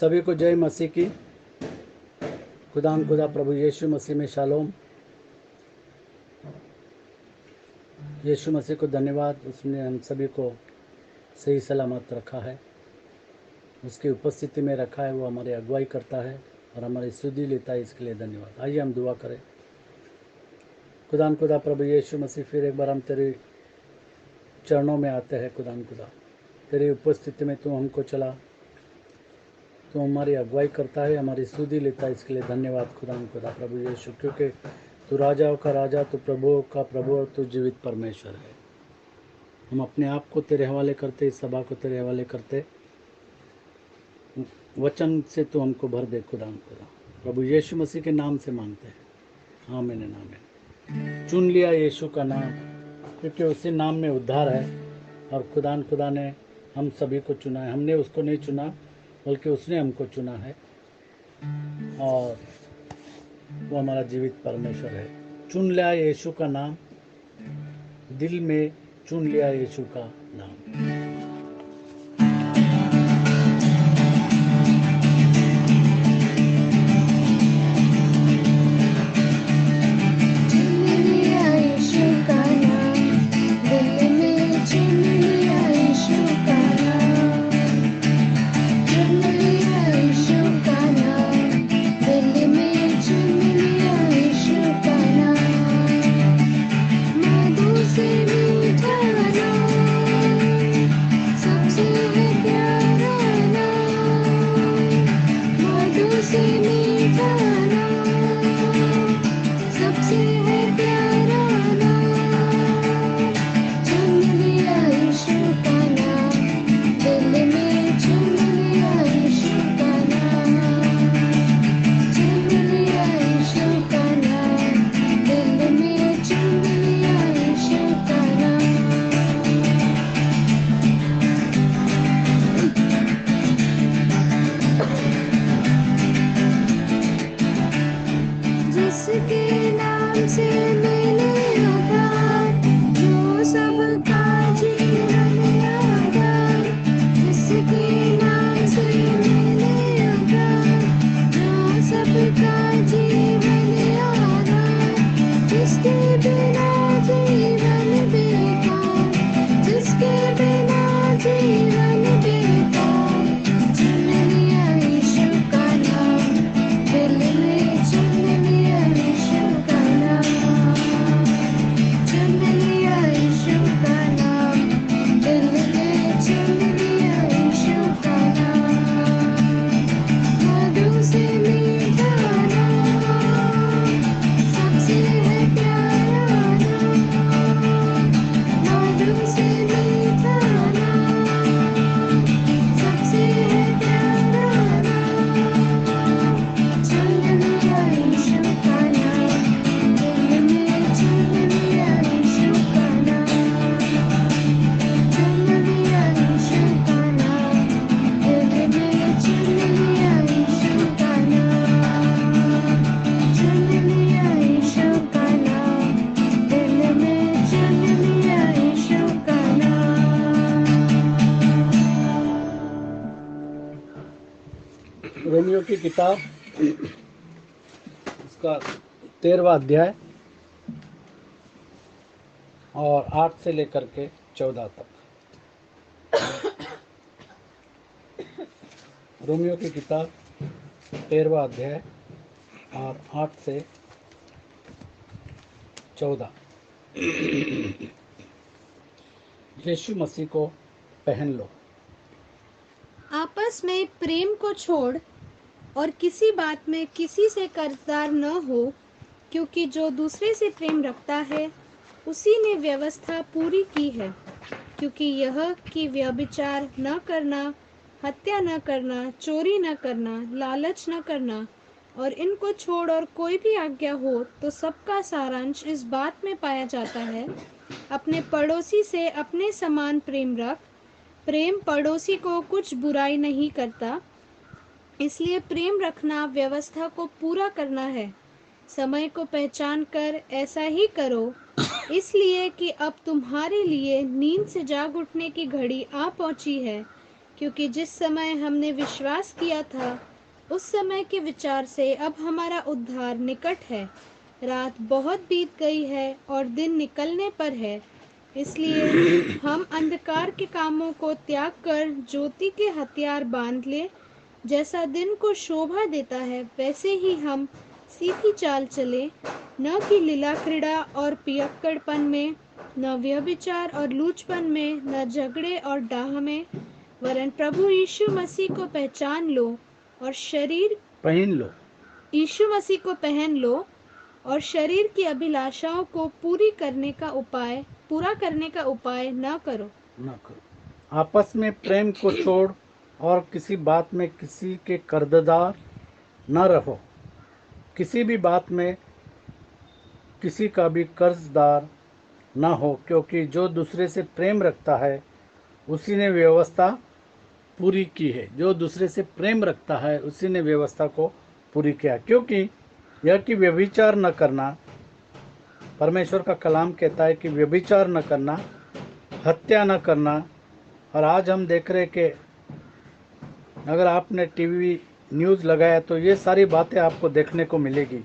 सभी को जय मसीह की। खुदा प्रभु यीशु मसीह में शालोम। यीशु मसीह को धन्यवाद, उसने हम सभी को सही सलामत रखा है, उसकी उपस्थिति में रखा है। वो हमारी अगुवाई करता है और हमारी सुधि लेता है, इसके लिए धन्यवाद। आइए हम दुआ करें। खुदा प्रभु यीशु मसीह, फिर एक बार हम तेरे चरणों में आते हैं। खुदा तेरी उपस्थिति में तू हमको चला, तू हमारी अगुवाई करता है, हमारी सुधि लेता है, इसके लिए धन्यवाद। खुदा प्रभु यीशु, क्योंकि तू राजाओं का राजा, तू प्रभुओं का प्रभु और तू जीवित परमेश्वर है। हम अपने आप को तेरे हवाले करते, इस सभा को तेरे हवाले करते, वचन से तू हमको भर दे। खुदा प्रभु यीशु मसीह के नाम से मांगते हैं, आमीन आमीन। चुन लिया यीशु का नाम, क्योंकि उसी नाम में उद्धार है। और खुदा ने हम सभी को चुना है। हमने उसको नहीं चुना, बल्कि उसने हमको चुना है, और वो हमारा जीवित परमेश्वर है। चुन लिया यीशु का नाम, दिल में चुन लिया यीशु का नाम। रोमियो की किताब, उसका 13वां अध्याय और 8 से लेकर के 14 तक। रोमियो की किताब 13वां अध्याय और 8 से 14। यीशु मसीह को पहन लो। आपस में प्रेम को छोड़ और किसी बात में किसी से कर्जदार न हो, क्योंकि जो दूसरे से प्रेम रखता है उसी ने व्यवस्था पूरी की है। क्योंकि यह कि व्यभिचार न करना, हत्या न करना, चोरी न करना, लालच न करना, और इनको छोड़ और कोई भी आज्ञा हो तो सबका सारांश इस बात में पाया जाता है, अपने पड़ोसी से अपने समान प्रेम रख। प्रेम पड़ोसी को कुछ बुराई नहीं करता, इसलिए प्रेम रखना व्यवस्था को पूरा करना है। समय को पहचान कर ऐसा ही करो, इसलिए कि अब तुम्हारे लिए नींद से जाग उठने की घड़ी आ पहुंची है, क्योंकि जिस समय हमने विश्वास किया था उस समय के विचार से अब हमारा उद्धार निकट है। रात बहुत बीत गई है और दिन निकलने पर है, इसलिए हम अंधकार के कामों को त्याग कर ज्योति के हथियार बांध ले। जैसा दिन को शोभा देता है वैसे ही हम सीधी चाल चले, न कि लीला क्रीड़ा और पियक्कड़पन में, न व्यभिचार और लूचपन में, न झगड़े और डाह में, वरन प्रभु यीशु मसीह को पहचान लो और पहन लो यीशु मसीह को पहन लो और शरीर की अभिलाषाओं को पूरा करने का उपाय न करो। आपस में प्रेम को छोड़ और किसी बात में किसी के कर्जदार न रहो। किसी भी बात में किसी का भी कर्जदार न हो, क्योंकि जो दूसरे से प्रेम रखता है उसी ने व्यवस्था पूरी की है। जो दूसरे से प्रेम रखता है उसी ने व्यवस्था को पूरी किया। क्योंकि यह कि व्यभिचार न करना, परमेश्वर का कलाम कहता है कि व्यभिचार न करना, हत्या न करना। और आज हम देख रहे कि अगर आपने टीवी न्यूज़ लगाया तो ये सारी बातें आपको देखने को मिलेगी।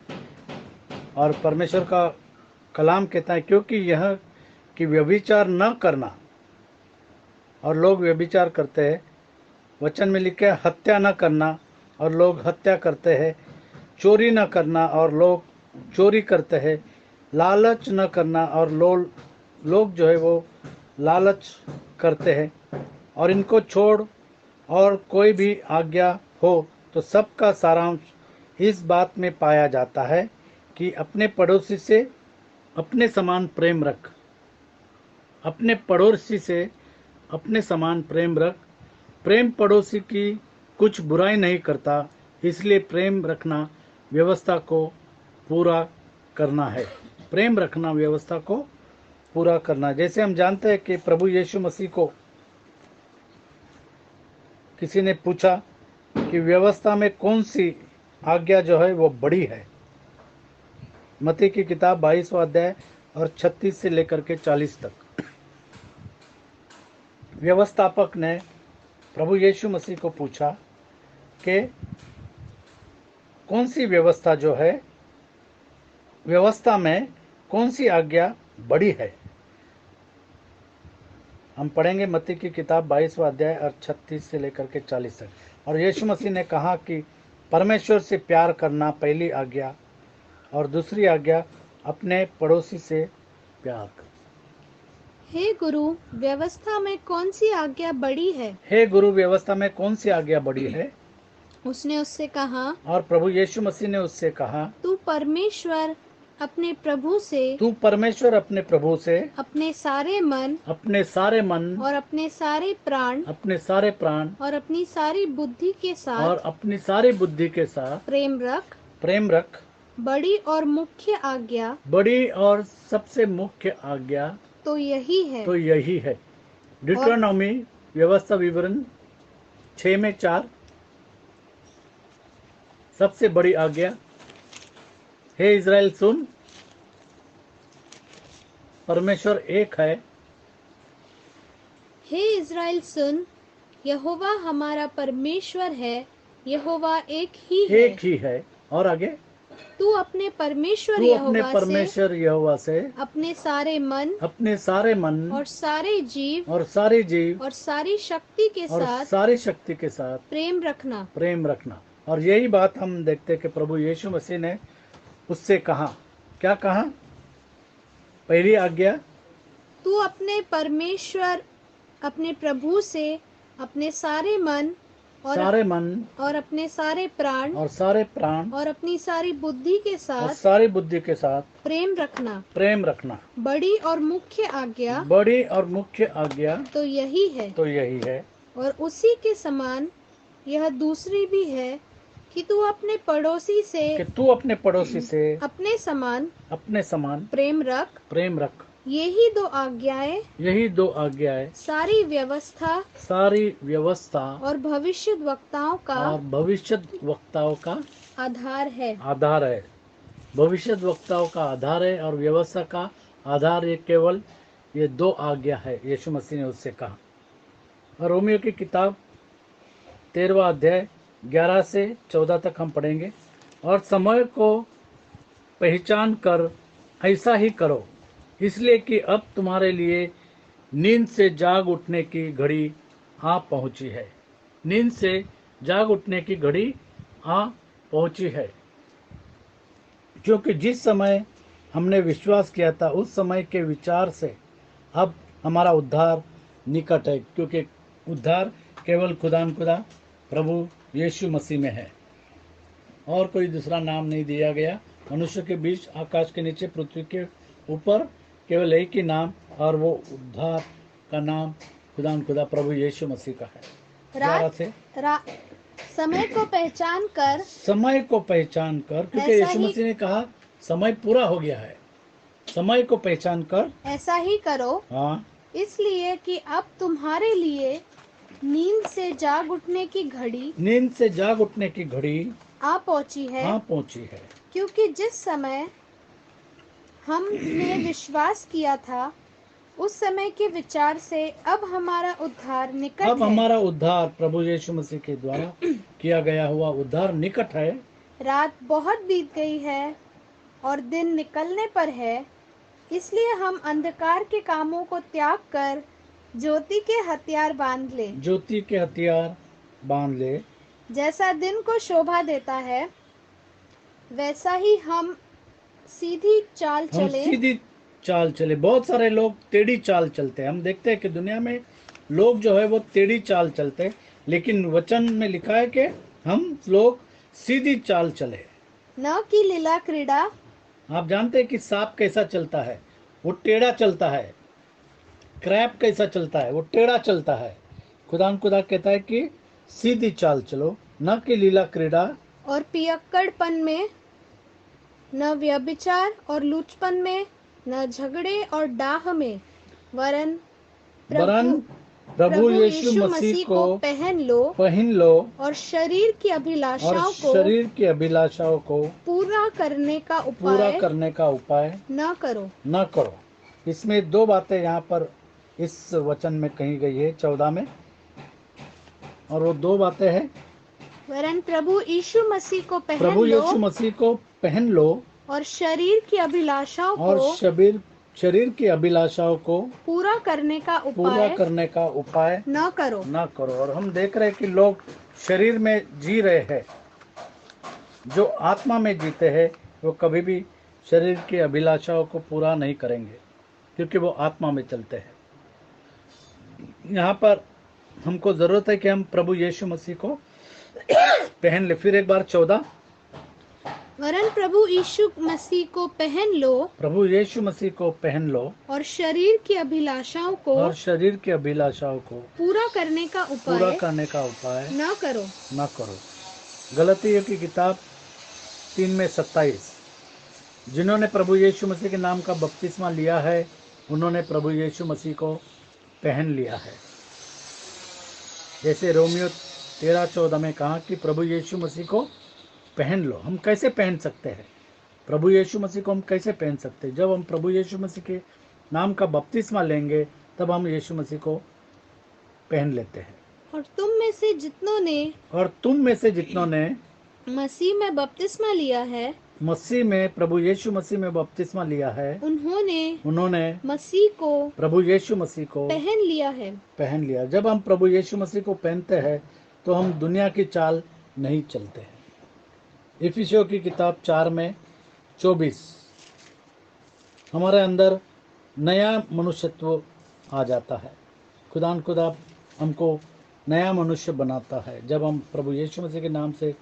और परमेश्वर का कलाम कहता है क्योंकि यह कि व्यभिचार न करना, और लोग व्यभिचार करते हैं। वचन में लिखा है हत्या न करना और लोग हत्या करते हैं, चोरी न करना और लोग चोरी करते हैं, लालच न करना और लोग जो है वो लालच करते हैं। और इनको छोड़ और कोई भी आज्ञा हो तो सबका सारांश इस बात में पाया जाता है कि अपने पड़ोसी से अपने समान प्रेम रख। अपने पड़ोसी से अपने समान प्रेम रख। प्रेम पड़ोसी की कुछ बुराई नहीं करता, इसलिए प्रेम रखना व्यवस्था को पूरा करना है। प्रेम रखना व्यवस्था को पूरा करना। जैसे हम जानते हैं कि प्रभु यीशु मसीह को किसी ने पूछा कि व्यवस्था में कौन सी आज्ञा जो है वो बड़ी है। मत्ती की किताब 22वां अध्याय और 36 से लेकर के 40 तक व्यवस्थापक ने प्रभु यीशु मसीह को पूछा कि कौन सी व्यवस्था जो है, व्यवस्था में कौन सी आज्ञा बड़ी है। हम पढ़ेंगे मत्ती की किताब 22वां अध्याय और 36 से लेकर के 40 तक। और यीशु मसीह ने कहा कि परमेश्वर से प्यार करना पहली आज्ञा, और दूसरी आज्ञा अपने पड़ोसी से प्यार कर। हे गुरु, व्यवस्था में कौन सी आज्ञा बड़ी है? हे गुरु, व्यवस्था में कौन सी आज्ञा बड़ी है? उसने उससे कहा, और प्रभु यीशु मसीह ने उससे कहा, तू परमेश्वर अपने प्रभु से अपने सारे मन और अपने सारे प्राण और अपनी सारी बुद्धि के साथ प्रेम रख। बड़ी और मुख्य आज्ञा, बड़ी और सबसे मुख्य आज्ञा तो यही है। डिट्रोनॉमी व्यवस्था विवरण 6:4 सबसे बड़ी आज्ञा। हे इज़राइल सुन, परमेश्वर एक है। हे इज़राइल सुन, यहोवा हमारा परमेश्वर है, यहोवा एक ही है। और आगे, तू अपने परमेश्वर यहोवा से अपने सारे मन और सारे जीव और सारी शक्ति के साथ प्रेम रखना। और यही बात हम देखते हैं कि प्रभु यीशु मसीह ने उससे कहा, क्या कहा? पहली आज्ञा, तू अपने परमेश्वर अपने प्रभु से अपने सारे मन और अपने सारे प्राण और अपनी सारी बुद्धि के साथ प्रेम रखना। बड़ी और मुख्य आज्ञा तो यही है। और उसी के समान यह दूसरी भी है कि तू अपने पड़ोसी से अपने समान प्रेम रख। यही दो आज्ञाएं सारी व्यवस्था और भविष्यद्वक्ताओं का आधार है। भविष्यद्वक्ताओं का आधार है और व्यवस्था का आधार ये केवल ये दो आज्ञा है। यीशु मसीह ने उससे कहा। और रोमियो की किताब 13वां अध्याय 11 से 14 तक हम पढ़ेंगे। और समय को पहचान कर ऐसा ही करो, इसलिए कि अब तुम्हारे लिए नींद से जाग उठने की घड़ी आ पहुंची है। नींद से जाग उठने की घड़ी आ पहुंची है, क्योंकि जिस समय हमने विश्वास किया था उस समय के विचार से अब हमारा उद्धार निकट है। क्योंकि उद्धार केवल खुदा प्रभु यीशु मसीह में है, और कोई दूसरा नाम नहीं दिया गया मनुष्य के बीच, आकाश के नीचे, पृथ्वी के ऊपर, केवल एक ही नाम, और वो उद्धार का नाम खुदा प्रभु यीशु मसीह का है। समय को पहचान कर, समय को पहचान कर, क्योंकि ऐसा यीशु ही- मसीह ने कहा समय पूरा हो गया है। समय को पहचान कर ऐसा ही करो, हाँ, इसलिए कि अब तुम्हारे लिए नींद से जाग उठने की घड़ी नींद से जाग उठने की घड़ी आ पहुंची है। हाँ पहुंची है। क्योंकि जिस समय हमने विश्वास किया था उस समय के विचार से अब हमारा उद्धार निकट अब है। हमारा उद्धार प्रभु यीशु मसीह के द्वारा किया गया हुआ उद्धार निकट है। रात बहुत बीत गई है और दिन निकलने पर है, इसलिए हम अंधकार के कामों को त्याग कर ज्योति के हथियार बांध ले। ज्योति के हथियार बांध ले। जैसा दिन को शोभा देता है वैसा ही हम सीधी चाल हम चले। सीधी चाल चले। बहुत सारे लोग टेढ़ी चाल चलते हैं। हम देखते हैं कि दुनिया में लोग जो है वो टेढ़ी चाल चलते हैं, लेकिन वचन में लिखा है कि हम लोग सीधी चाल चले। न कि लीला क्रीड़ा। आप जानते हैं कि सांप कैसा चलता है? वो टेढ़ा चलता है। क्रैब कैसा चलता है? वो टेढ़ा चलता है। खुदा कहता है कि सीधी चाल चलो, न कि लीला क्रीड़ा और पियक्कड़पन में, न व्यभिचार और लूचपन में, न झगड़े और डाह में, वरन प्रभु यीशु मसीह को पहन लो और शरीर की अभिलाषाओं को पूरा करने का उपाय न करो। इसमें दो बातें यहाँ पर इस वचन में कही गई है 14 में, और वो दो बातें हैं, वरन प्रभु यीशु मसीह को पहन लो और शरीर की अभिलाषाओं को पूरा करने का उपाय न करो। और हम देख रहे हैं कि लोग शरीर में जी रहे हैं। जो आत्मा में जीते हैं वो कभी भी शरीर की अभिलाषाओं को पूरा नहीं करेंगे, क्योंकि वो आत्मा में चलते हैं। यहाँ पर हमको जरूरत है कि हम प्रभु यीशु मसीह को पहन ले। फिर एक बार 14, वरन प्रभु यीशु मसीह को पहन लो और शरीर की अभिलाषाओं को पूरा करने का उपाय न करो। गलतियों की किताब 3:27, जिन्होंने प्रभु यीशु मसीह के नाम का बपतिस्मा लिया है उन्होंने प्रभु यीशु मसीह को पहन लिया है। जैसे रोमियो 13:14 में कहा कि प्रभु यीशु मसीह को पहन लो। हम कैसे पहन सकते हैं प्रभु यीशु मसीह को? हम कैसे पहन सकते हैं? जब हम प्रभु यीशु मसीह के नाम का बपतिस्मा लेंगे तब हम यीशु मसीह को पहन लेते हैं। और तुम में से जितनों ने मसीह में बपतिस्मा लिया है, प्रभु यीशु मसीह में बपतिस्मा लिया है, उन्होंने मसीह को, प्रभु यीशु मसीह को पहन लिया। जब हम प्रभु यीशु मसीह को पहनते हैं तो हम दुनिया की चाल नहीं चलते हैं। इफिसियों की किताब 4:24, हमारे अंदर नया मनुष्यत्व आ जाता है। खुदा हमको नया मनुष्य बनाता है जब हम प्रभु यीशु मसीह के नाम से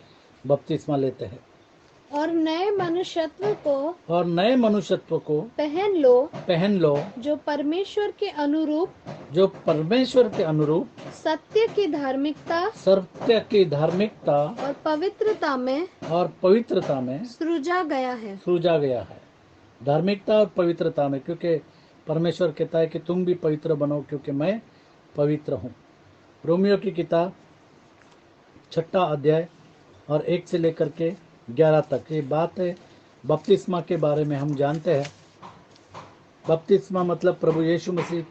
बपतिस्मा लेते हैं। और नए मनुष्यत्व को पहन लो, जो परमेश्वर के अनुरूप सत्य की धार्मिकता और पवित्रता में सृजा गया है। धार्मिकता और पवित्रता में, क्योंकि परमेश्वर कहता है कि तुम भी पवित्र बनो क्योंकि मैं पवित्र हूँ। रोमियो की किताब 6 अध्याय और 1 से लेकर के 11 तक ये बात है। बपतिस्मा के बारे में हम जानते हैं। बपतिस्मा मतलब प्रभु यीशु मसीह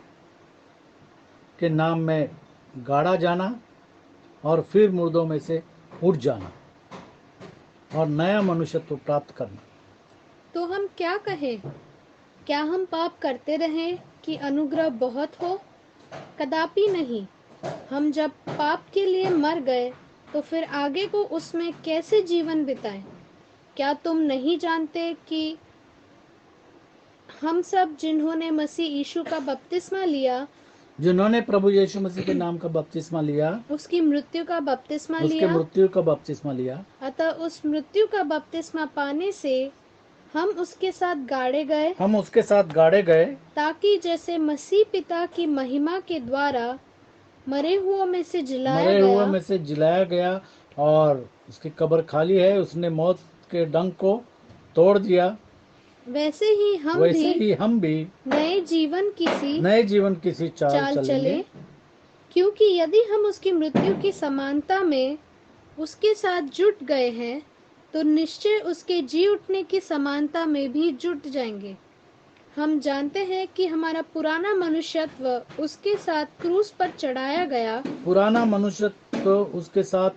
के नाम में गाड़ा जाना, और फिर मुर्दों में से उठ जाना और नया मनुष्यत्व प्राप्त करना। तो हम क्या कहें? क्या हम पाप करते रहें कि अनुग्रह बहुत हो? कदापि नहीं। हम जब पाप के लिए मर गए तो फिर आगे को उसमें कैसे जीवन बिताएं? क्या तुम नहीं जानते कि हम सब जिन्होंने मसीह यीशु का बपतिस्मा लिया, जिन्होंने प्रभु यीशु मसीह के नाम का बपतिस्मा लिया, उसकी मृत्यु का बपतिस्मा उसके लिया, मृत्यु का बपतिस्मा लिया, अतः उस मृत्यु का बपतिस्मा पाने से हम उसके साथ गाड़े गए, हम उसके साथ गाड़े गए, ताकि जैसे मसीह पिता की महिमा के द्वारा मरे हुओं में से जिलाया मरे हुए गया, में से जिलाया गया और उसकी कब्र खाली है, उसने मौत के डंक को तोड़ दिया, वैसे ही हम वैसे भी ही हम भी नए जीवन की नए जीवन की सी चाल चाल चलेंगे। चले। क्योंकि यदि हम उसकी मृत्यु की समानता में उसके साथ जुट गए हैं तो निश्चय उसके जी उठने की समानता में भी जुट जाएंगे। हम जानते हैं कि हमारा पुराना मनुष्यत्व उसके साथ क्रूस पर चढ़ाया गया, पुराना मनुष्य तो उसके साथ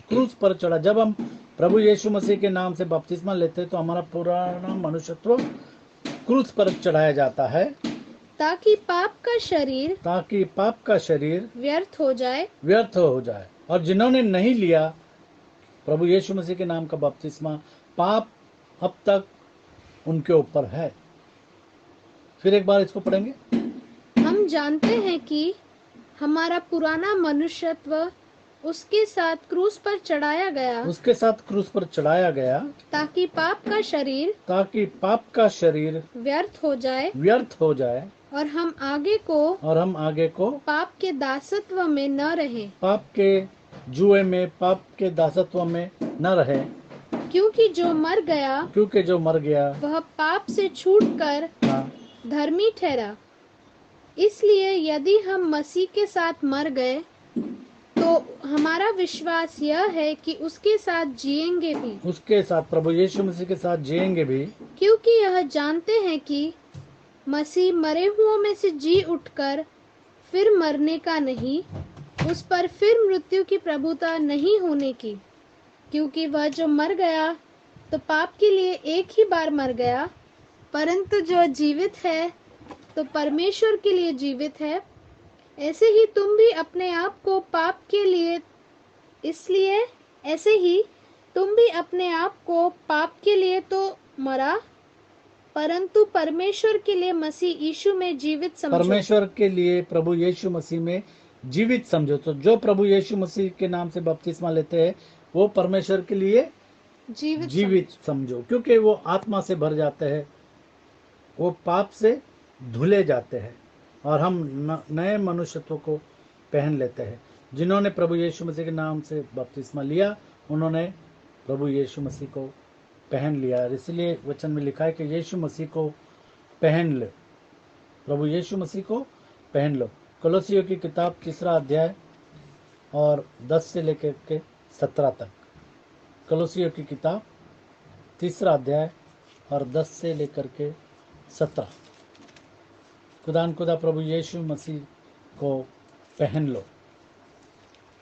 क्रूस पर चढ़ा। जब हम प्रभु यीशु मसीह के नाम से बपतिस्मा लेते हैं तो हमारा पुराना मनुष्यत्व क्रूस पर चढ़ाया जाता है, ताकि पाप का शरीर व्यर्थ हो जाए। और जिन्होंने नहीं लिया प्रभु यीशु मसीह के नाम का बपतिस्मा, पाप अब तक उनके ऊपर है। फिर एक बार इसको पढ़ेंगे। हम जानते हैं कि हमारा पुराना मनुष्यत्व उसके साथ क्रूस पर चढ़ाया गया, ताकि पाप का शरीर व्यर्थ हो जाए और हम आगे को पाप के दासत्व में न रहें, पाप के जुए में, पाप के दासत्व में न रहे। क्योंकि जो मर गया वह पाप से छूटकर धर्मी ठहरा। इसलिए यदि हम मसीह के साथ मर गए तो हमारा विश्वास यह है कि उसके साथ जिएंगे भी, उसके साथ प्रभु यीशु मसीह के साथ जिएंगे भी, क्योंकि यह जानते हैं कि मसीह मरे हुओं में से जी उठकर फिर मरने का नहीं, उस पर फिर मृत्यु की प्रभुता नहीं होने की। क्योंकि वह जो मर गया तो पाप के लिए एक ही बार मर गया, परंतु जो जीवित है तो परमेश्वर के लिए जीवित है। ऐसे ही तुम भी अपने आप को पाप के लिए तो मरा, परंतु परमेश्वर के लिए मसीह यीशु में जीवित समझो। परमेश्वर के लिए प्रभु यीशु मसीह में जीवित समझो। तो जो प्रभु यीशु मसीह के नाम से बपतिस्मा लेते हैं वो परमेश्वर के लिए जीवित समझो, क्योंकि वो आत्मा से भर जाते हैं, वो पाप से धुले जाते हैं और हम नए मनुष्यत्व को पहन लेते हैं। जिन्होंने प्रभु यीशु मसीह के नाम से बपतिस्मा लिया उन्होंने प्रभु यीशु मसीह को पहन लिया। इसलिए वचन में लिखा है कि यीशु मसीह को पहन लो, प्रभु यीशु मसीह को पहन लो। कोलोसियों की किताब 3 अध्याय और 10 से लेकर के 17 तक। कोलोसियों की किताब 3 अध्याय और 10 से लेकर के 17। खुदा प्रभु यीशु मसीह को पहन लो,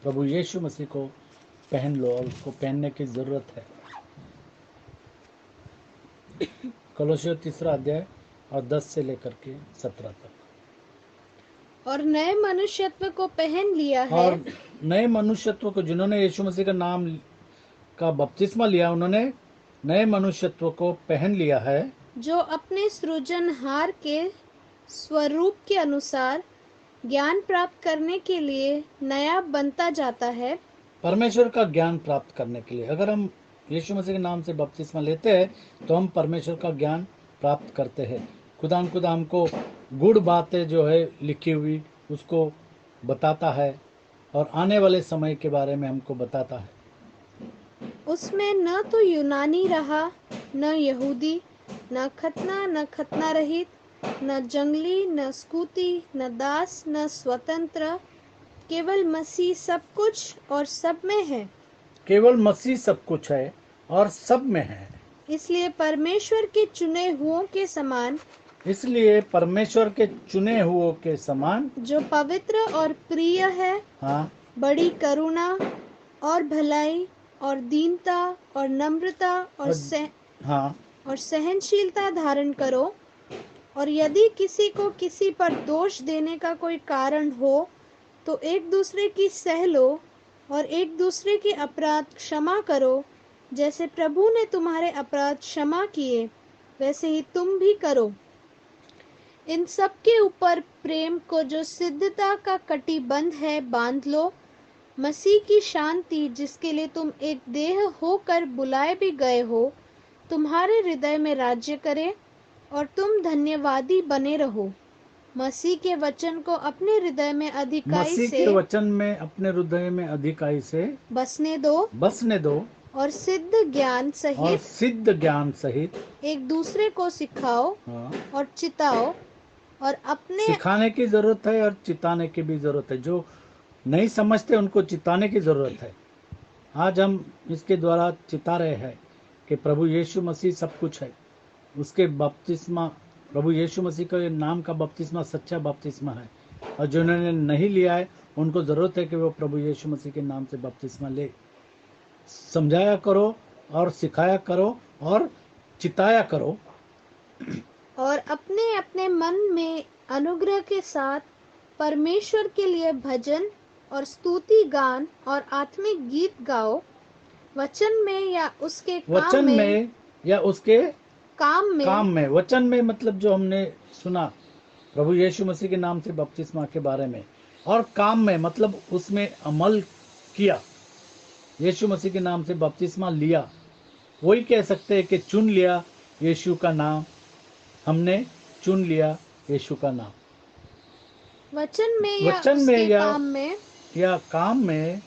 प्रभु यीशु मसीह को पहन लो और उसको पहनने की जरूरत है। कोलोसियों 3 अध्याय और 10 से लेकर के 17 तक। और नए मनुष्यत्व को पहन लिया है, और नए मनुष्यत्व को, जिन्होंने यीशु मसीह का नाम का बपतिस्मा लिया उन्होंने नए मनुष्यत्व को पहन लिया है, जो अपने सृजनहार के स्वरूप के अनुसार ज्ञान प्राप्त करने के लिए नया बनता जाता है। परमेश्वर का ज्ञान प्राप्त करने के लिए अगर हम यीशु मसीह के नाम से बपतिस्मा लेते हैं तो हम परमेश्वर का ज्ञान प्राप्त करते हैं। खुदा हमको गुड़ बातें जो है लिखी हुई उसको बताता है और आने वाले समय के बारे में हमको बताता है। उसमें न तो यूनानी रहा, न यहूदी, न खतना रहित, न जंगली, न स्कूती, न दास, न स्वतंत्र, केवल मसीह सब कुछ और सब में है। केवल मसीह सब कुछ है और सब में है। इसलिए परमेश्वर के चुने हुओं के समान, जो पवित्र और प्रिय है, हाँ, बड़ी करुणा और भलाई और दीनता और नम्रता और हाँ, और सहनशीलता धारण करो। और यदि किसी को किसी पर दोष देने का कोई कारण हो तो एक दूसरे की सह लो और एक दूसरे के अपराध क्षमा करो। जैसे प्रभु ने तुम्हारे अपराध क्षमा किए वैसे ही तुम भी करो। इन सब के ऊपर प्रेम को जो सिद्धता का कटिबंध है बांध लो। मसीह की शांति जिसके लिए तुम एक देह होकर बुलाए भी गए हो तुम्हारे हृदय में राज्य करे और तुम धन्यवादी बने रहो। मसीह के वचन को अपने हृदय में अधिकाई मसीह से के वचन में अपने हृदय में अधिकाई से बसने दो बसने दो और सिद्ध ज्ञान और सहित सिद्ध ज्ञान सहित एक दूसरे को सिखाओ हाँ, और चिताओ और अपने सिखाने की जरूरत है और चिताने की भी जरूरत है। जो नहीं समझते उनको चिताने की जरूरत है। आज हम इसके द्वारा चिता रहे हैं कि प्रभु यीशु मसीह सब कुछ है। उसके बपतिस्मा, प्रभु यीशु मसीह के नाम का बपतिस्मा सच्चा बपतिस्मा है। और जिन्होंने नहीं लिया है उनको जरूरत है कि वो प्रभु यीशु मसीह के नाम से बपतिस्मा ले। समझाया करो और सिखाया करो और चिताया करो। और अपने अपने मन में अनुग्रह के साथ परमेश्वर के लिए भजन और स्तुति गान और आत्मिक गीत गाओ। वचन में या उसके वचन में या उसके काम में। वचन में मतलब जो हमने सुना प्रभु यीशु मसीह के नाम से बपतिस्मा के बारे में, और काम में मतलब उसमें अमल किया। यीशु मसीह के नाम से बपतिस्मा लिया, वही कह सकते हैं कि चुन लिया यीशु का नाम। हमने चुन लिया यीशु का नाम। वचन में या वचन उसके में या काम में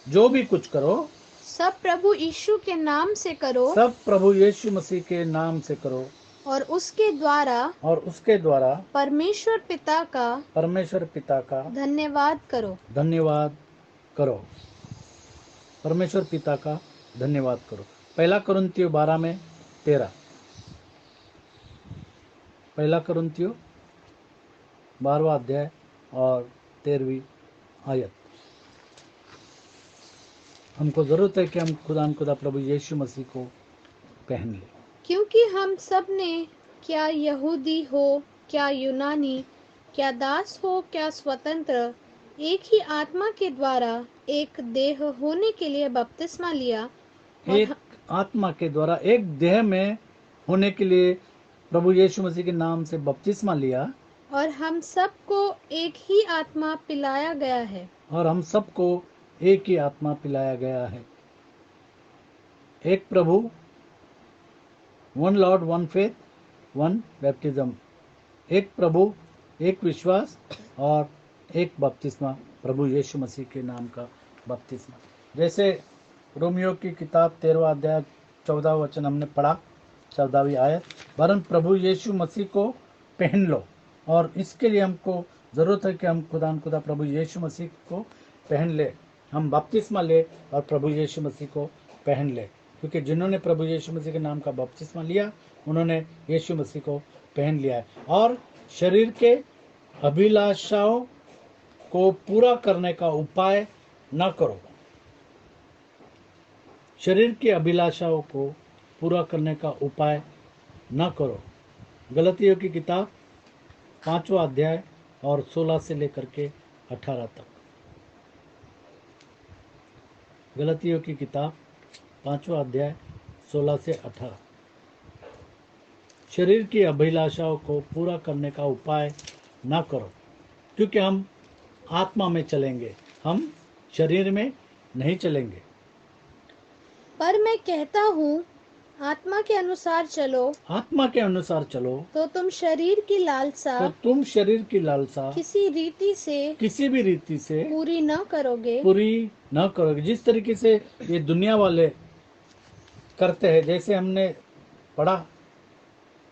जो भी कुछ करो सब प्रभु यीशु के नाम से करो। सब प्रभु यीशु मसीह के नाम से करो और उसके द्वारा परमेश्वर पिता का धन्यवाद करो। परमेश्वर पिता का धन्यवाद करो। पहला कुरिन्थियों 12:13। पहला कुरिन्थियों 12वां अध्याय और 13वीं आयत। हमको जरूरत है कि हम खुदा प्रभु यीशु मसीह को पहन लें। क्योंकि हम सब ने, क्या यहूदी हो क्या यूनानी, क्या दास हो क्या स्वतंत्र, एक ही आत्मा के द्वारा एक देह होने के लिए बपतिस्मा लिया। एक आत्मा के द्वारा एक देह में होने के लिए प्रभु यीशु मसीह के नाम से बपतिस्मा लिया। और हम सबको एक ही आत्मा पिलाया गया है। और हम सबको एक ही आत्मा पिलाया गया है। एक प्रभु, one lord, one faith, one baptism. एक प्रभु, एक विश्वास और एक बपतिस्मा, प्रभु यीशु मसीह के नाम का बपतिस्मा। जैसे रोमियो की किताब 13वां अध्याय 14वां वचन हमने पढ़ा, 14वीं आयत, वरन प्रभु यीशु मसीह को पहन लो। और इसके लिए हमको जरूरत है कि हम खुदा प्रभु यीशु मसीह को पहन ले। हम बपतिस्मा ले और प्रभु यीशु मसीह को पहन ले, क्योंकि जिन्होंने प्रभु यीशु मसीह के नाम का बपतिस्मा लिया उन्होंने यीशु मसीह को पहन लिया है। और शरीर के अभिलाषाओं को पूरा करने का उपाय न करो। शरीर की अभिलाषाओं को पूरा करने का उपाय न करो। गलतियों की किताब 5वां अध्याय और 16 से लेकर के 18 तक। गलतियों की किताब 5वां अध्याय 16 से 18। शरीर की अभिलाषाओं को पूरा करने का उपाय न करो, क्योंकि हम आत्मा में चलेंगे, हम शरीर में नहीं चलेंगे। पर मैं कहता हूँ, आत्मा के अनुसार चलो। आत्मा के अनुसार चलो तो तुम शरीर की लालसा किसी भी रीति से पूरी न करोगे। जिस तरीके से ये दुनिया वाले करते हैं। जैसे हमने पढ़ा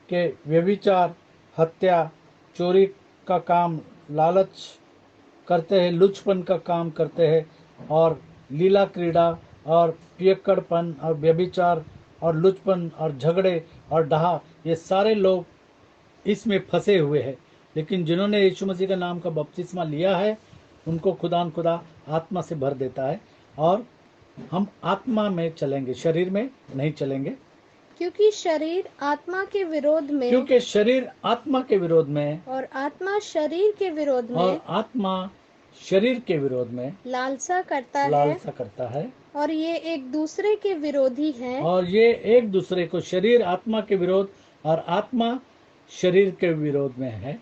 कि व्यभिचार, हत्या, चोरी का काम, लालच करते हैं, लुचपन का काम करते हैं, और लीला क्रीड़ा और पियक्कड़पन और व्यभिचार और लुचपन और झगड़े और डहा, ये सारे लोग इसमें फंसे हुए हैं। लेकिन जिन्होंने यीशु मसीह का नाम का बपतिस्मा लिया है उनको खुदा आत्मा से भर देता है और हम आत्मा में चलेंगे, शरीर में नहीं चलेंगे। क्योंकि शरीर आत्मा के विरोध में क्योंकि शरीर आत्मा के विरोध में और आत्मा शरीर के विरोध और में आत्मा शरीर के विरोध में लालसा करता है, लालसा करता है और ये एक दूसरे के विरोधी हैं। और ये एक दूसरे को, शरीर आत्मा के विरोध और आत्मा शरीर के विरोध में है।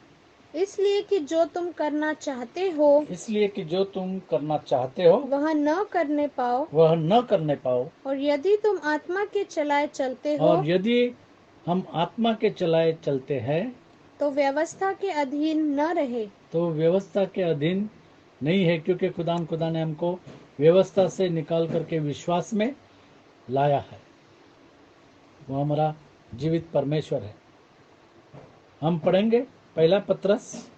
इसलिए कि जो तुम करना चाहते हो इसलिए कि जो तुम करना चाहते हो वह न करने पाओ, वह न करने पाओ। और यदि तुम आत्मा के चलाए चलते हो और यदि हम आत्मा के चलाए चलते हैं तो व्यवस्था के अधीन न रहे। तो व्यवस्था के अधीन नहीं है, क्योंकि खुदा ने हमको व्यवस्था से निकाल करके विश्वास में लाया है। वो हमारा जीवित परमेश्वर है। हम पढ़ेंगे पहला पत्रस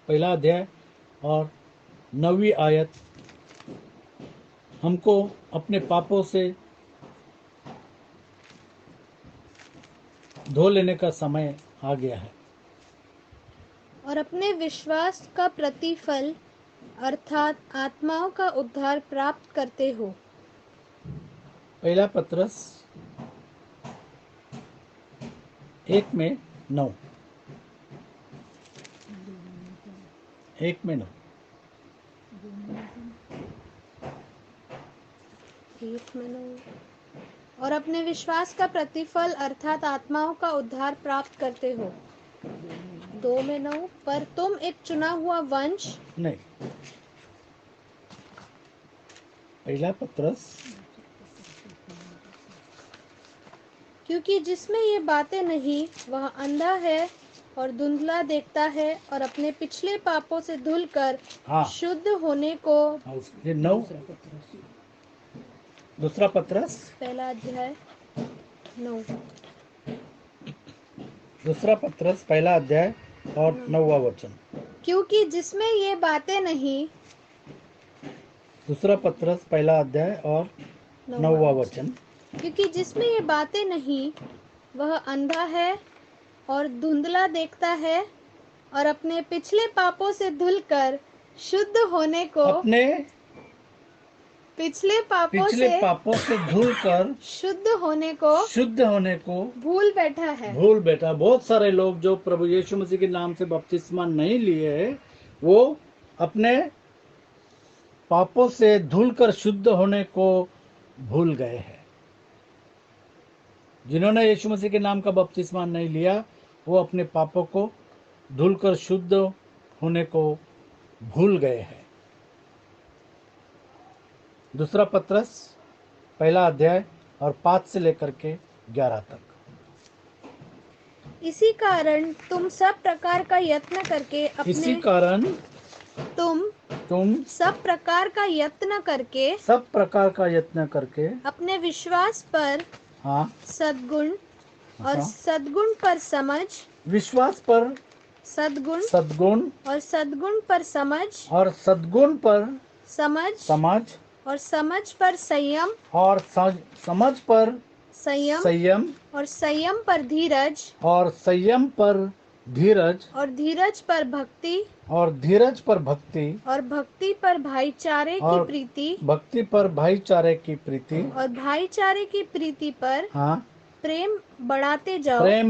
पहला अध्याय और 9वीं आयत। हमको अपने पापों से धो लेने का समय आ गया है और अपने विश्वास का प्रतिफल अर्थात आत्माओं का उद्धार प्राप्त करते हो। पहला पत्रस 1:9। 1:9। और अपने विश्वास का प्रतिफल अर्थात आत्माओं का उद्धार प्राप्त करते हो। 2:9। पर तुम एक चुना हुआ वंश नहीं, पहला पत्रस, क्योंकि जिसमें ये बातें नहीं वह अंधा है और धुंधला देखता है, और अपने पिछले पापों से धुलकर हाँ शुद्ध होने को। ये 9 दूसरा पत्रस पहला अध्याय 9। दूसरा पत्रस पहला अध्याय और 9वां वचन। क्योंकि जिसमें ये बातें नहीं। दूसरा पत्रस पहला अध्याय और 9वां वचन। क्योंकि जिसमें ये बातें नहीं वह अंधा है और धुंधला देखता है, और अपने पिछले पापों से धुलकर शुद्ध होने को। अपने पिछले पापों से धुलकर शुद्ध होने को भूल बैठा है। बहुत सारे लोग जो प्रभु यीशु मसीह के नाम से बपतिस्मा नहीं लिए है, वो अपने पापों से धुलकर शुद्ध होने को भूल गए हैं। जिन्होंने यीशु मसीह के नाम का बपतिस्मा नहीं लिया, वो अपने पापों को धुलकर शुद्ध होने को भूल गए हैं। दूसरा पत्रस पहला अध्याय और 5 से लेकर के 11 तक। इसी कारण तुम सब प्रकार का यत्न करके सब प्रकार का यत्न करके अपने विश्वास पर सद्गुण और सद्गुण पर समझ, विश्वास पर सद्गुण और सद्गुण पर समझ और सद्गुण पर समझ और समझ पर संयम और समझ पर संयम और संयम पर धीरज और संयम पर धीरज और धीरज पर भक्ति और धीरज पर भक्ति और भक्ति पर भाईचारे की प्रीति, भक्ति पर भाईचारे की प्रीति और भाईचारे की प्रीति पर प्रेम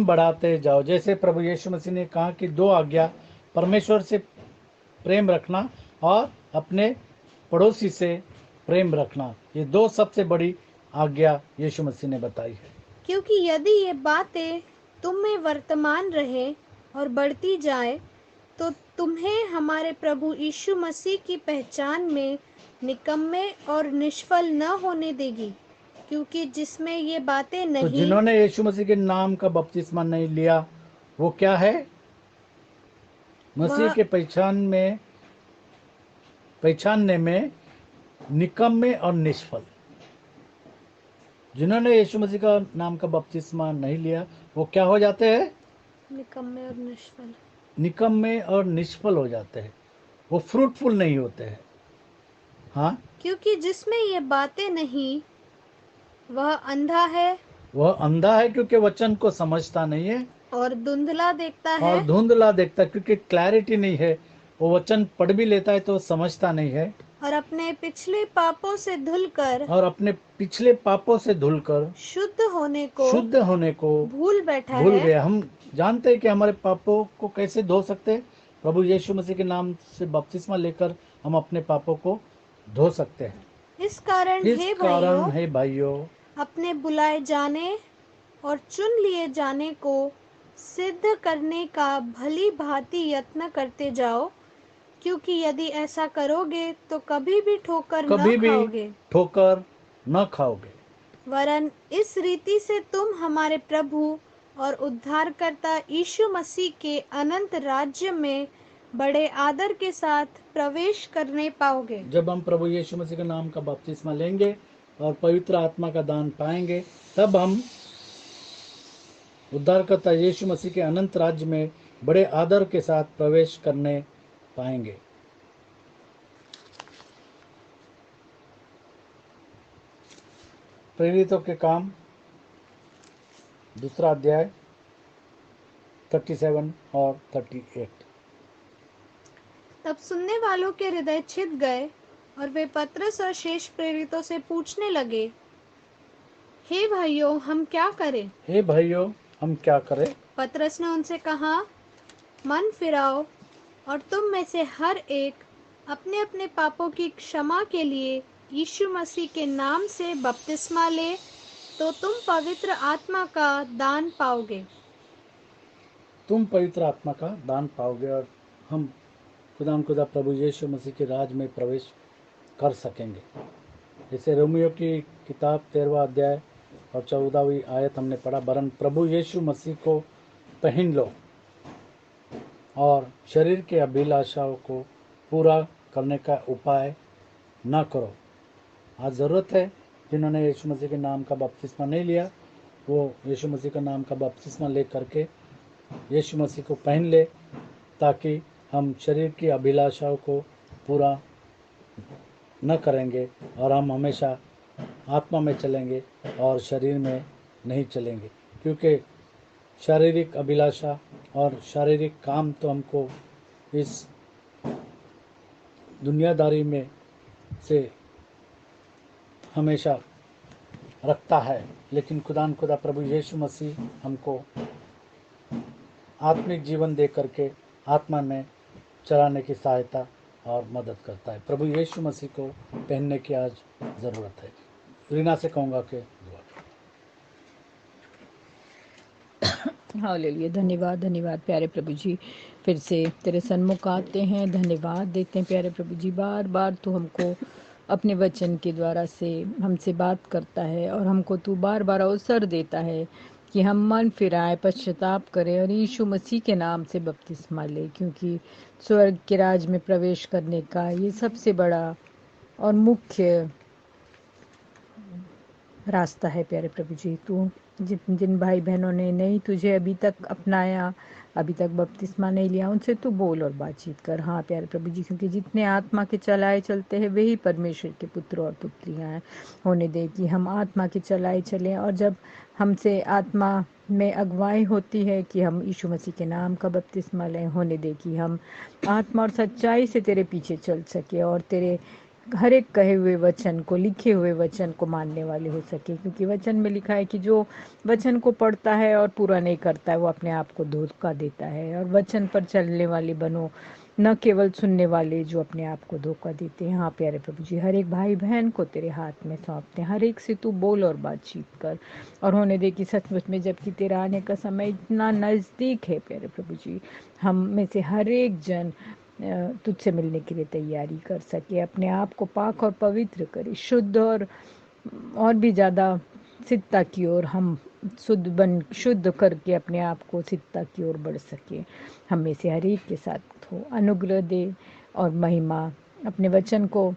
बढ़ाते जाओ। जैसे प्रभु यीशु मसीह ने कहा कि 2 आज्ञा, परमेश्वर से प्रेम रखना और अपने पड़ोसी से प्रेम रखना, ये 2 सबसे बड़ी आज्ञा यीशु मसीह ने बताई है। क्योंकि यदि ये बातें तुम में वर्तमान रहे और बढ़ती जाए तो तुम्हें हमारे प्रभु यीशु मसीह की पहचान में निकम्मे और निष्फल न होने देगी। क्योंकि जिसमें ये बातें नहीं, तो जिन्होंने यीशु मसीह के नाम का बपतिस्मा नहीं लिया, वो क्या है? मसीह के पहचानने में निकम्मे और निष्फल। जिन्होंने यीशु मसीह का नाम का बपतिस्मा नहीं लिया, वो क्या हो जाते हैं? निकम्मे और निष्फल हो जाते हैं। वो फ्रूटफुल नहीं होते हैं। हाँ, क्योंकि जिसमें ये बातें नहीं वह अंधा है क्योंकि वचन को समझता नहीं है और धुंधला देखता और है धुंधला देखता है, क्योंकि क्लैरिटी नहीं है। वो वचन पढ़ भी लेता है तो समझता नहीं है, और अपने पिछले पापों से धुलकर और अपने पिछले पापों से धुलकर शुद्ध शुद्ध होने को भूल बैठा भूल है। गया। हम जानते हैं कि हमारे पापों को कैसे धो सकते हैं। प्रभु यीशु मसीह के नाम से बपतिस्मा लेकर हम अपने पापों को धो सकते हैं। इस कारण इस हे भाइयों, कारण है भाइयों, अपने बुलाए जाने और चुन लिए जाने को सिद्ध करने का भली भांति यत्न करते जाओ, क्योंकि यदि ऐसा करोगे तो कभी भी ठोकर न कभी भी खाओगे, ठोकर न खाओगे। वरन इस रीति से तुम हमारे प्रभु और उद्धारकर्ता यीशु मसीह के अनंत राज्य में बड़े आदर के साथ प्रवेश करने पाओगे। जब हम प्रभु यीशु मसीह के नाम का बपतिस्मा लेंगे और पवित्र आत्मा का दान पाएंगे, तब हम उद्धारकर्ता यीशु मसीह के अनंत राज्य में बड़े आदर के साथ प्रवेश करने पाएंगे। प्रेरितों के काम, दूसरा अध्याय 37 और 38। तब सुनने वालों के हृदय छिद गए और वे पतरस और शेष प्रेरितों से पूछने लगे, हे भाइयों, हम क्या करें? हे भाइयों, हम क्या करें? पतरस ने उनसे कहा, मन फिराओ और तुम में से हर एक अपने अपने पापों की क्षमा के लिए यीशु मसीह के नाम से बपतिस्मा ले, तो तुम पवित्र आत्मा का दान पाओगे। तुम पवित्र आत्मा का दान पाओगे और हम खुदा प्रभु यीशु मसीह के राज में प्रवेश कर सकेंगे। जैसे रोमियो की किताब 13वां अध्याय और 14वीं आयत हमने पढ़ा, वरन प्रभु यीशु मसीह को पहन लो और शरीर के अभिलाषाओं को पूरा करने का उपाय न करो। आज ज़रूरत है, जिन्होंने यीशु मसीह के नाम का बपतिस्मा नहीं लिया, वो यीशु मसीह का नाम का बपतिस्मा ले करके यीशु मसीह को पहन ले, ताकि हम शरीर की अभिलाषाओं को पूरा न करेंगे और हम हमेशा आत्मा में चलेंगे और शरीर में नहीं चलेंगे। क्योंकि शारीरिक अभिलाषा और शारीरिक काम तो हमको इस दुनियादारी में से हमेशा रखता है, लेकिन खुदा प्रभु यीशु मसीह हमको आत्मिक जीवन दे करके आत्मा में चलाने की सहायता और मदद करता है। प्रभु यीशु मसीह को पहनने की आज ज़रूरत है। रीना से कहूँगा कि दुआ। हालेलुया। धन्यवाद धन्यवाद प्यारे प्रभु जी, फिर से तेरे सन्मुख आते हैं, धन्यवाद देते हैं प्यारे प्रभु जी। बार बार तू हमको अपने वचन के द्वारा से हमसे बात करता है और हमको तू बार बार अवसर देता है कि हम मन फिराए, पश्चाताप करें और यीशु मसीह के नाम से बपतिस्मा ले, क्योंकि स्वर्ग के राज में प्रवेश करने का ये सबसे बड़ा और मुख्य रास्ता है प्यारे प्रभु जी। तू जिन भाई बहनों ने नहीं तुझे अभी तक अपनाया, अभी तक बपतिस्मा नहीं लिया, उनसे तू बोल और बातचीत कर। हाँ प्यारे प्रभु जी, क्योंकि जितने आत्मा के चलाए चलते हैं वही परमेश्वर के पुत्र और पुत्रियां हैं। होने दे कि हम आत्मा के चलाए चलें, और जब हमसे आत्मा में अगुवाई होती है कि हम यीशु मसीह के नाम का बपतिस्मा लें, होने दे कि हम आत्मा और सच्चाई से तेरे पीछे चल सके और तेरे हर एक कहे हुए वचन को, लिखे हुए वचन को मानने वाले हो सके। क्योंकि वचन में लिखा है कि जो वचन को पढ़ता है और पूरा नहीं करता है वो अपने आप को धोखा देता है। और वचन पर चलने वाले बनो, न केवल सुनने वाले जो अपने आप को धोखा देते हैं। हाँ प्यारे प्रभु जी, हर एक भाई बहन को तेरे हाथ में सौंपते हैं, हर एक से तू बोल और बातचीत कर। और होने दे कि सचमुच में जबकि तेरा आने का समय इतना नज़दीक है प्यारे प्रभु जी, हम में से हर एक जन तुझसे मिलने के लिए तैयारी कर सके, अपने आप को पाक और पवित्र करे, शुद्ध और भी ज़्यादा सिद्धता की ओर हम शुद्ध करके अपने आप को सिद्धता की ओर बढ़ सके। हम में से हर एक के साथ हो, अनुग्रह दे और महिमा, अपने वचन को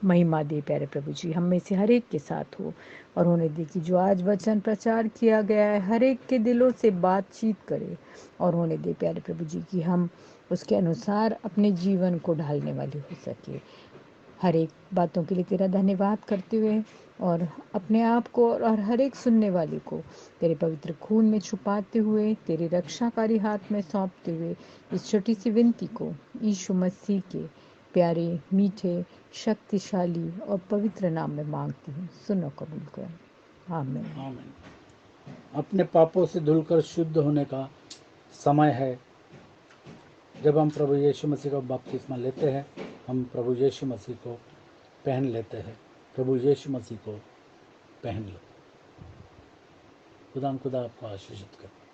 महिमा दे प्यारे प्रभु जी, हम में से हर एक के साथ हो। और होने दे कि जो आज वचन प्रचार किया गया है हर एक के दिलों से बातचीत करे। और होने दे प्यारे प्रभु जी कि हम उसके अनुसार अपने जीवन को ढालने वाले हो सके। हर एक बातों के लिए तेरा धन्यवाद करते हुए और अपने आप को और हर एक सुनने वाले को तेरे पवित्र खून में छुपाते हुए तेरे रक्षाकारी हाथ में सौंपते हुए इस छोटी सी विनती को यीशु मसीह के प्यारे, मीठे, शक्तिशाली और पवित्र नाम में मांगती हूँ। सुनो, कबूल कर। आमीन। आमीन। अपने पापों से धुलकर शुद्ध होने का समय है। जब हम प्रभु यीशु मसीह का बपतिस्मा लेते हैं, हम प्रभु यीशु मसीह को पहन लेते हैं। प्रभु यीशु मसीह को पहन लो। खुदा आपको आशीषित करे।